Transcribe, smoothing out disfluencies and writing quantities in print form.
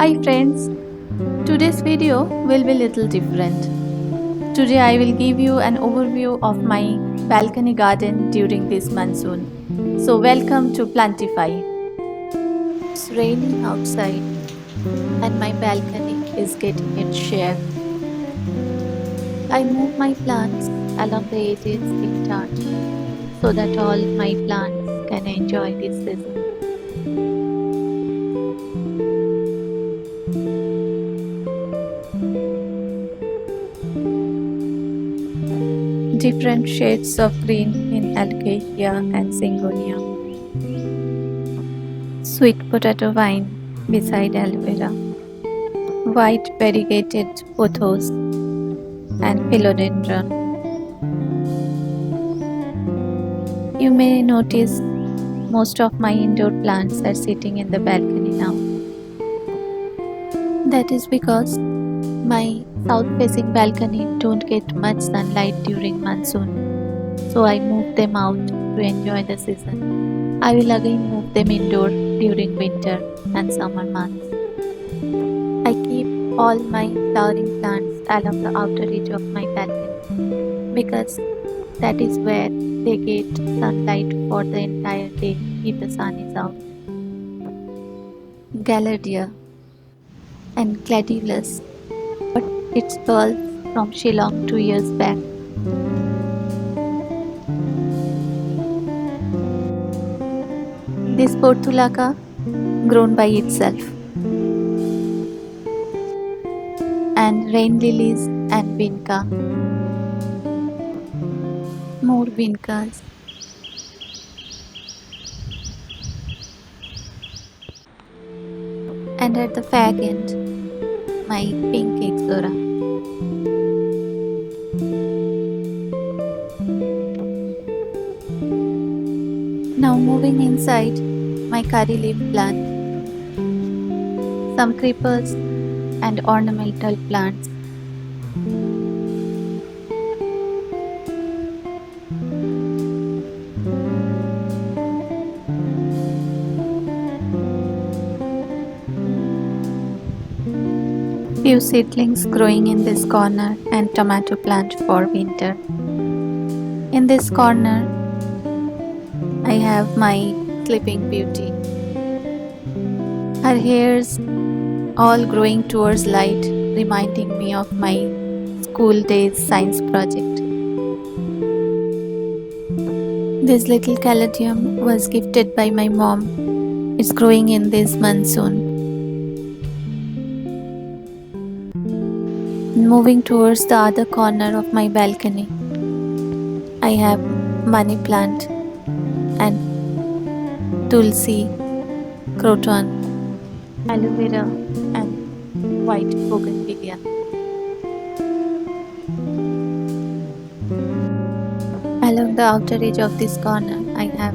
Hi friends, today's video will be little different. Today I will give you an overview of my balcony garden during this monsoon. So welcome to PlantiFy. It's raining outside and my balcony is getting its share. I move my plants along the edges in turn so that all my plants can enjoy this season. Different shades of green in Alcacia and Syngonia. Sweet potato vine beside aloe vera. White variegated pothos and philodendron. You may notice most of my indoor plants are sitting in the balcony now. That is because my south-facing balcony don't get much sunlight during monsoon, so I move them out to enjoy the season. I will again move them indoor during winter and summer months. I keep all my flowering plants along the outer edge of my balcony because that is where they get sunlight for the entire day if the sun is out. Gaillardia and Gladiolus got its bulbs from Shillong 2 years back. This Portulaca grown by itself. And rain lilies and vinca. More vincas. And at the fag end, my pink ixora. Now moving inside my curry leaf plant, some creepers and ornamental plants. Few seedlings growing in this corner and tomato plant for winter. In this corner, I have my Sleeping Beauty. Her hairs all growing towards light, reminding me of my school days science project. This little caladium was gifted by my mom. It's growing in this monsoon. Moving towards the other corner of my balcony, I have money plant and tulsi, croton, aloe vera and white bougainvillea. Along the outer edge of this corner, I have